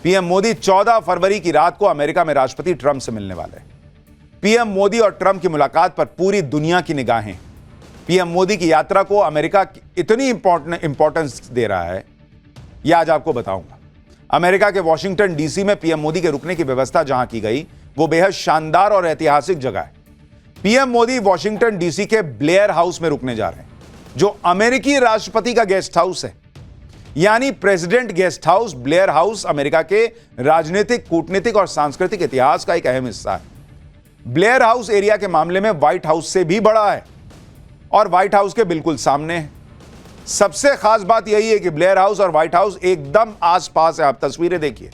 PM Modi 14 फरवरी की रात को अमेरिका में राष्ट्रपति ट्रंप से मिलने वाले हैं। पीएम मोदी और ट्रंप की मुलाकात पर पूरी दुनिया की निगाहें। पीएम मोदी की यात्रा को अमेरिका इतनी इंपॉर्टेंस दे रहा है, यह आज आपको बताऊंगा। अमेरिका के वॉशिंगटन डीसी में पीएम मोदी के रुकने की व्यवस्था जहां की गई, वो बेहद शानदार और ऐतिहासिक जगह है। पीएम मोदी वॉशिंगटन डीसी के ब्लेयर हाउस में रुकने जा रहे हैं, जो अमेरिकी राष्ट्रपति का गेस्ट हाउस है। यानी president guest house, Blair house America के राजनीतिक, कूटनीतिक और सांस्कृतिक इतिहास का एक अहम हिस्सा है। ब्लेयर हाउस एरिया के मामले में व्हाइट हाउस से भी बड़ा है और व्हाइट हाउस के बिल्कुल सामने है। सबसे खास बात यही है कि ब्लेयर हाउस और व्हाइट हाउस एकदम आसपास है। आप तस्वीरें देखिए,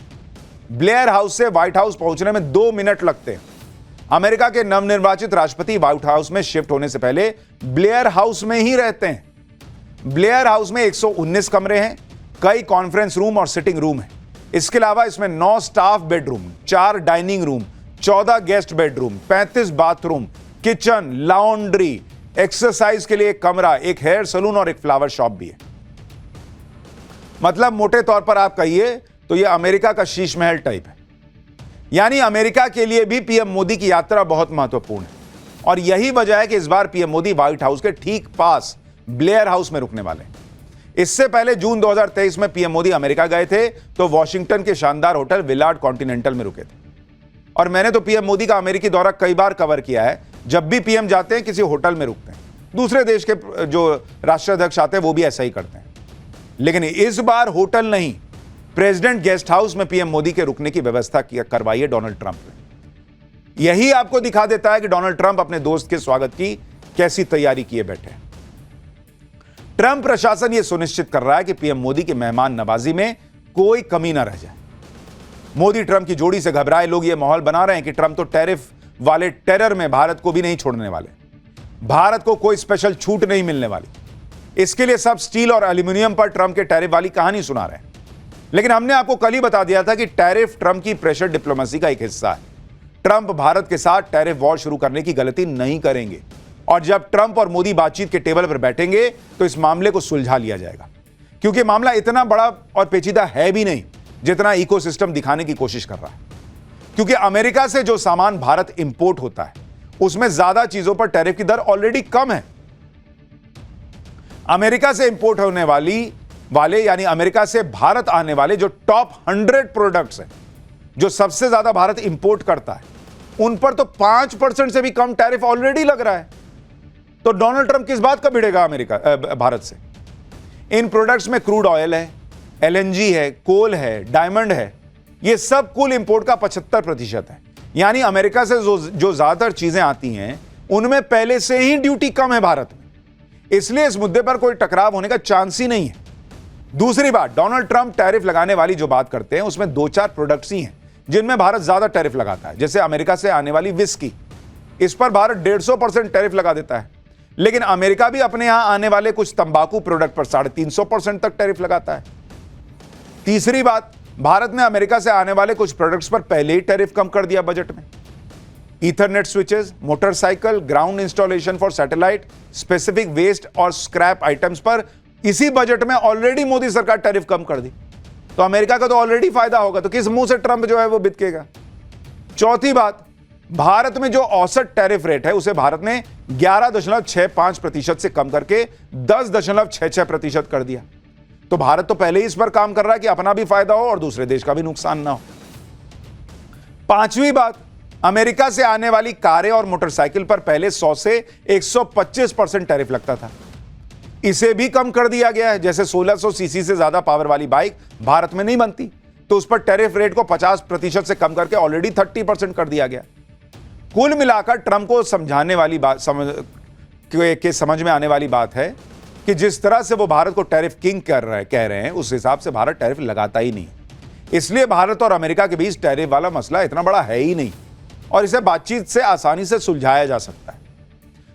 ब्लेयर हाउस से व्हाइट हाउस पहुंचने में 2 मिनट लगते हैं। अमेरिका के नवनिर्वाचित राष्ट्रपति व्हाइट हाउस में शिफ्ट होने से पहले ब्लेयर हाउस में ही रहते हैं। ब्लेयर हाउस में 119 कमरे हैं, कई कॉन्फ्रेंस रूम और सिटिंग रूम है। इसके अलावा इसमें 9 staff bedroom, 4 dining room, 14 guest bedroom, 35 bathroom, kitchen, laundry, exercise के लिए एक कमरा, एक हेयर सलून और एक फ्लावर शॉप भी है। मतलब मोटे तौर पर आप कहिए तो यह अमेरिका का शीश महल टाइप है। यानी अमेरिका के लिए भी पीएम मोदी की यात्रा बहुत महत्वपूर्ण है और यही वजह है कि इस बार पीएम मोदी व्हाइट हाउस के ठीक पास ब्लेयर हाउस में रुकने वाले हैं। इससे पहले जून 2023 में पीएम मोदी अमेरिका गए थे तो वॉशिंगटन के शानदार होटल विलार्ड कॉन्टिनेंटल में रुके थे। और मैंने तो पीएम मोदी का अमेरिकी दौरा कई बार कवर किया है। जब भी पीएम जाते हैं किसी होटल में रुकते हैं। दूसरे देश के जो राष्ट्राध्यक्ष आते हैं वो भी ऐसा ही करते हैं। लेकिन इस बार होटल नहीं, प्रेसिडेंट गेस्ट हाउस में पीएम मोदी के रुकने की व्यवस्था करवाई है डोनाल्ड ट्रंप ने। यही आपको दिखा देता है कि डोनाल्ड ट्रंप अपने दोस्त के स्वागत की कैसी तैयारी किए बैठे हैं। ट्रंप प्रशासन यह सुनिश्चित कर रहा है कि पीएम मोदी की मेहमान नवाजी में कोई कमी ना रह जाए। मोदी ट्रंप की जोड़ी से घबराए लोग यह माहौल बना रहे हैं कि ट्रंप तो टैरिफ वाले टेरर में भारत को भी नहीं छोड़ने वाले। भारत को कोई स्पेशल छूट नहीं मिलने वाली। इसके लिए सब स्टील और एल्यूमिनियम पर ट्रंप के टैरिफ वाली कहानी सुना रहे हैं। लेकिन हमने आपको कल ही बता दिया था कि टैरिफ ट्रंप की प्रेशर डिप्लोमेसी का एक हिस्सा है। ट्रंप भारत के साथ टैरिफ वॉर शुरू करने की गलती नहीं करेंगे और जब ट्रंप और मोदी बातचीत के टेबल पर बैठेंगे तो इस मामले को सुलझा लिया जाएगा, क्योंकि मामला इतना बड़ा और पेचीदा है भी नहीं जितना इकोसिस्टम दिखाने की कोशिश कर रहा है। क्योंकि अमेरिका से जो सामान भारत इंपोर्ट होता है उसमें ज्यादा चीजों पर टैरिफ की दर ऑलरेडी कम है। अमेरिका से इंपोर्ट होने वाले यानी अमेरिका से भारत आने वाले जो टॉप 100 प्रोडक्ट्स हैं, जो सबसे ज्यादा भारत इंपोर्ट करता है, उन पर तो 5% से भी कम टैरिफ ऑलरेडी लग रहा है। तो डोनाल्ड ट्रंप किस बात का भिड़ेगा भारत से? इन प्रोडक्ट्स में क्रूड ऑयल है, एलएनजी है, कोल है, डायमंड है। यह सब कुल इंपोर्ट का 75% है। यानी अमेरिका से जो ज्यादातर चीजें आती हैं उनमें पहले से ही ड्यूटी कम है भारत में। इसलिए इस मुद्दे पर कोई टकराव होने का चांस ही नहीं है। दूसरी बात, डोनाल्ड ट्रंप टैरिफ लगाने वाली जो बात करते हैं उसमें 2-4 प्रोडक्ट्स ही हैं जिनमें भारत ज्यादा टैरिफ लगाता है। जैसे अमेरिका से आने वाली विस्की, इस पर भारत 150% टैरिफ लगा देता है। लेकिन अमेरिका भी अपने यहां आने वाले कुछ तंबाकू प्रोडक्ट पर 350% तक टैरिफ लगाता है। तीसरी बात, भारत ने अमेरिका से आने वाले कुछ प्रोडक्ट्स पर पहले ही टैरिफ कम कर दिया बजट में। Ethernet switches, motorcycle, ground installation for satellite, specific waste और स्क्रैप आइटम्स पर इसी बजट में ऑलरेडी मोदी सरकार टैरिफ कम कर दी। तो अमेरिका का तो ऑलरेडी फायदा होगा, तो किस मुंह से ट्रंप जो है वो बिकेगा। चौथी बात, भारत में जो औसत टैरिफ रेट है उसे भारत ने 11.65% से कम करके 10.66% कर दिया। तो भारत तो पहले ही इस पर काम कर रहा है कि अपना भी फायदा हो और दूसरे देश का भी नुकसान ना हो। पांचवी बात, अमेरिका से आने वाली कारें और मोटरसाइकिल पर पहले 100 से 125% टैरिफ लगता था। इसे भी कम कर दिया गया है। जैसे 1600 सीसी से ज्यादा पावर वाली बाइक भारत में नहीं बनती, तो उस पर टैरिफ रेट को 50% से कम करके ऑलरेडी 30% कर दिया गया। कुल मिलाकर ट्रंप को समझाने वाली बात समझ में आने वाली बात है कि जिस तरह से वो भारत को टैरिफ किंग कह रहे हैं, उस हिसाब से भारत टैरिफ लगाता ही नहीं। इसलिए भारत और अमेरिका के बीच टैरिफ वाला मसला इतना बड़ा है ही नहीं और इसे बातचीत से आसानी से सुलझाया जा सकता है।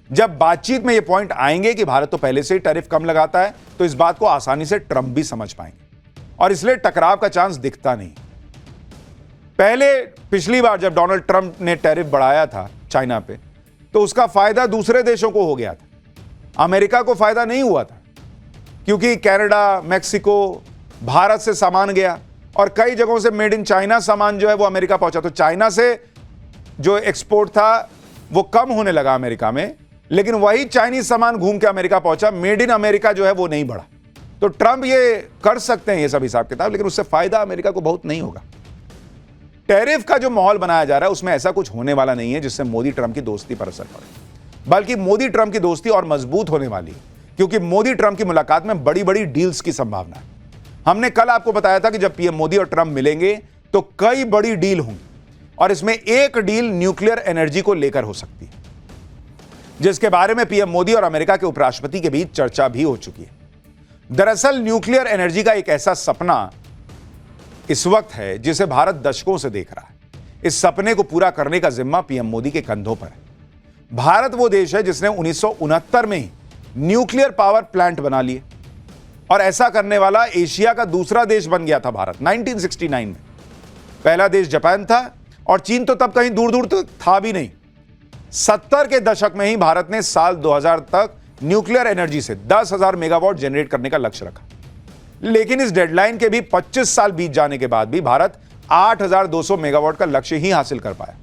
जब बातचीत में ये पॉइंट आएंगे कि भारत तो पहले से ही टैरिफ कम लगाता है, तो इस बात को आसानी से ट्रंप भी समझ पाएंगे और इसलिए टकराव का चांस दिखता नहीं। पिछली बार जब डोनाल्ड ट्रंप ने टैरिफ बढ़ाया था चाइना पे, तो उसका फायदा दूसरे देशों को हो गया था, अमेरिका को फायदा नहीं हुआ था। क्योंकि कनाडा, मैक्सिको, भारत से सामान गया और कई जगहों से मेड इन चाइना सामान जो है वो अमेरिका पहुंचा। तो चाइना से जो एक्सपोर्ट था वो कम होने लगा अमेरिका में, लेकिन वही चाइनीज सामान घूम के अमेरिका पहुंचा, मेड इन अमेरिका जो है वो नहीं बढ़ा। तो ट्रंप ये कर सकते हैं ये सब हिसाब किताब, लेकिन उससे फायदा अमेरिका को बहुत नहीं होगा। टैरिफ का जो माहौल बनाया जा रहा है उसमें ऐसा कुछ होने वाला नहीं है जिससे मोदी ट्रंप की दोस्ती पर असर पड़े, बल्कि मोदी ट्रंप की दोस्ती और मजबूत होने वाली है, क्योंकि मोदी ट्रंप की मुलाकात में बड़ी बड़ी डील्स की संभावना है। हमने कल आपको बताया था कि जब पीएम मोदी और ट्रंप मिलेंगे तो कई बड़ी डील होंगी, और इसमें एक डील न्यूक्लियर एनर्जी को लेकर हो सकती है, जिसके बारे में पीएम मोदी और अमेरिका के उपराष्ट्रपति के बीच चर्चा भी हो चुकी है। दरअसल न्यूक्लियर एनर्जी का एक ऐसा सपना इस वक्त है जिसे भारत दशकों से देख रहा है। इस सपने को पूरा करने का जिम्मा पीएम मोदी के कंधों पर है। भारत वो देश है जिसने 1969 में ही न्यूक्लियर पावर प्लांट बना लिए, और ऐसा करने वाला एशिया का दूसरा देश बन गया था भारत 1969 में। पहला देश जापान था, और चीन तो तब कहीं दूर दूर तक था भी नहीं। 70 के दशक में ही भारत ने साल 2000 तक न्यूक्लियर एनर्जी से 10,000 मेगावाट जनरेट करने का लक्ष्य रखा, लेकिन इस डेडलाइन के भी 25 साल बीत जाने के बाद भी भारत 8,200 मेगावाट का लक्ष्य ही हासिल कर पाया,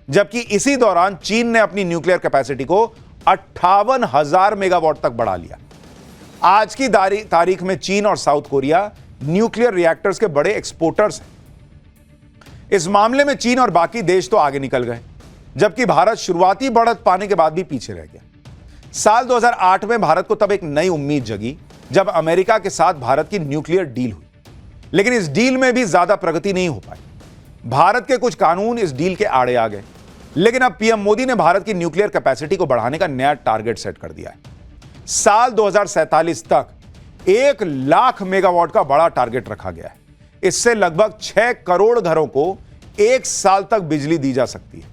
जबकि इसी दौरान चीन ने अपनी न्यूक्लियर कैपेसिटी को 58,000 मेगावाट तक बढ़ा लिया। आज की तारीख में चीन और साउथ कोरिया न्यूक्लियर रिएक्टर्स के बड़े एक्सपोर्टर्स हैं। इस मामले में चीन और बाकी देश तो आगे निकल गए, जबकि भारत शुरुआती बढ़त पाने के बाद भी पीछे रह गया। साल 2008 में भारत को तब एक नई उम्मीद जगी जब अमेरिका के साथ भारत की न्यूक्लियर डील हुई, लेकिन इस डील में भी ज्यादा प्रगति नहीं हो पाई। भारत के कुछ कानून इस डील के आड़े आ गए, लेकिन अब पीएम मोदी ने भारत की न्यूक्लियर कैपेसिटी को बढ़ाने का नया टारगेट सेट कर दिया है। साल 2047 तक 1 लाख मेगावाट का बड़ा टारगेट रखा गया है। इससे लगभग 6 करोड़ घरों को 1 साल तक बिजली दी जा सकती है।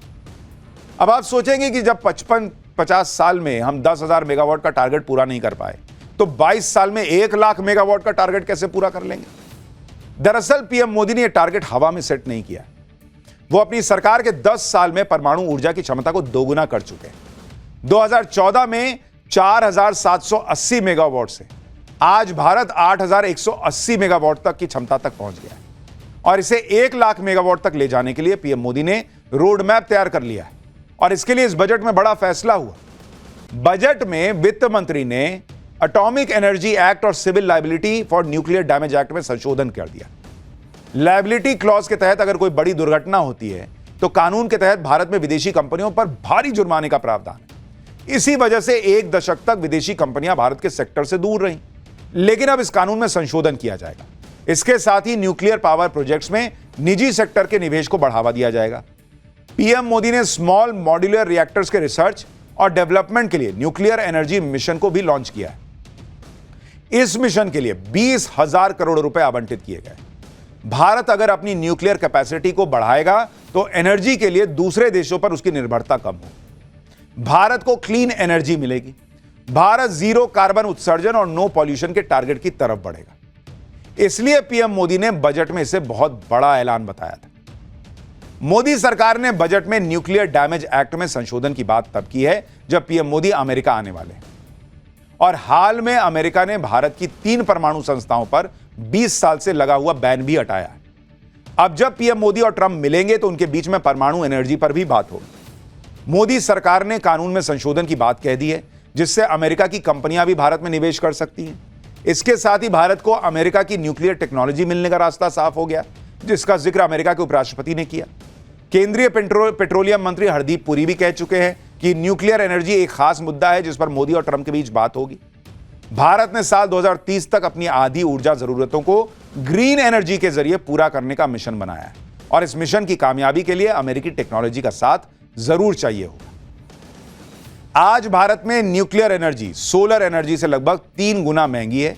अब आप सोचेंगे कि जब 55-50 साल में हम 10,000 मेगावाट का टारगेट पूरा नहीं कर पाए, तो 22 साल में 1 लाख मेगावाट का टारगेट कैसे पूरा कर लेंगे? दरअसल पीएम मोदी ने यह टारगेट हवा में सेट नहीं किया। वो अपनी सरकार के 10 साल में परमाणु ऊर्जा की क्षमता को दोगुना कर चुके हैं। 2014 में 4,780 मेगावाट से आज भारत 8,180 मेगावाट तक की क्षमता तक पहुंच गया है, और इसे 1 लाख मेगावाट तक ले जाने के लिए पीएम मोदी ने रोड मैप तैयार कर लिया है। और इसके लिए इस बजट में बड़ा फैसला हुआ। बजट में वित्त मंत्री ने एटॉमिक एनर्जी एक्ट और civil liability for nuclear damage act में संशोधन कर दिया। लायबिलिटी क्लॉज के तहत अगर कोई बड़ी दुर्घटना होती है तो कानून के तहत भारत में विदेशी कंपनियों पर भारी जुर्माने का प्रावधान है। इसी वजह से 1 दशक तक विदेशी कंपनियां भारत के सेक्टर से दूर रहीं, लेकिन अब इस कानून में संशोधन किया जाएगा। इसके साथ ही न्यूक्लियर पावर प्रोजेक्ट्स में निजी सेक्टर के निवेश को बढ़ावा दिया जाएगा। पीएम मोदी ने स्मॉल मॉड्यूलर रिएक्टर्स के रिसर्च और डेवलपमेंट के लिए न्यूक्लियर एनर्जी मिशन को भी लॉन्च किया है। इस मिशन के लिए 20,000 करोड़ रुपए आवंटित किए गए। भारत अगर अपनी न्यूक्लियर कैपेसिटी को बढ़ाएगा तो एनर्जी के लिए दूसरे देशों पर उसकी निर्भरता कम हो, भारत को क्लीन एनर्जी मिलेगी, भारत जीरो कार्बन उत्सर्जन और नो पॉल्यूशन के टारगेट की तरफ बढ़ेगा। इसलिए पीएम मोदी ने बजट में इसे बहुत बड़ा ऐलान बताया था। मोदी सरकार ने बजट में न्यूक्लियर डैमेज एक्ट में संशोधन की बात तब की है जब पीएम मोदी अमेरिका आने वाले हैं, और हाल में अमेरिका ने भारत की 3 परमाणु संस्थाओं पर 20 साल से लगा हुआ बैन भी हटाया है। अब जब पीएम मोदी और ट्रंप मिलेंगे तो उनके बीच में परमाणु एनर्जी पर भी बात होगी। मोदी सरकार ने कानून में संशोधन की बात कह दी है, जिससे अमेरिका की कंपनियां भी भारत में निवेश कर सकती हैं। इसके साथ ही भारत को अमेरिका की न्यूक्लियर टेक्नोलॉजी मिलने का रास्ता साफ हो गया, जिसका जिक्र अमेरिका के उपराष्ट्रपति ने किया। केंद्रीय पेट्रोलियम मंत्री हरदीप पुरी भी कह चुके हैं कि न्यूक्लियर एनर्जी एक खास मुद्दा है जिस पर मोदी और ट्रंप के बीच बात होगी। भारत ने साल 2030 तक अपनी आधी ऊर्जा जरूरतों को ग्रीन एनर्जी के जरिए पूरा करने का मिशन बनाया है, और इस मिशन की कामयाबी के लिए अमेरिकी टेक्नोलॉजी का साथ जरूर चाहिए होगा। आज भारत में न्यूक्लियर एनर्जी सोलर एनर्जी से लगभग 3 गुना महंगी है,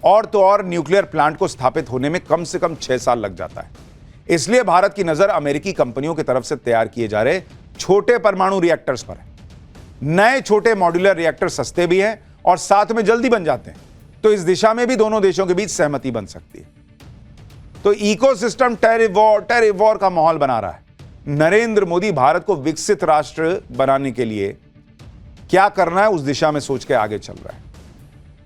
और तो और न्यूक्लियर प्लांट को स्थापित होने में कम से कम 6 साल लग जाता है। इसलिए भारत की नजर अमेरिकी कंपनियों की तरफ से तैयार किए जा रहे छोटे परमाणु रिएक्टर्स पर है। नए छोटे मॉड्यूलर रिएक्टर सस्ते भी हैं और साथ में जल्दी बन जाते हैं, तो इस दिशा में भी दोनों देशों के बीच सहमति बन सकती है। तो इकोसिस्टम टैरिफ वॉर का माहौल बना रहा है। नरेंद्र मोदी भारत को विकसित राष्ट्र बनाने के लिए क्या करना है उस दिशा में सोच के आगे चल रहा है।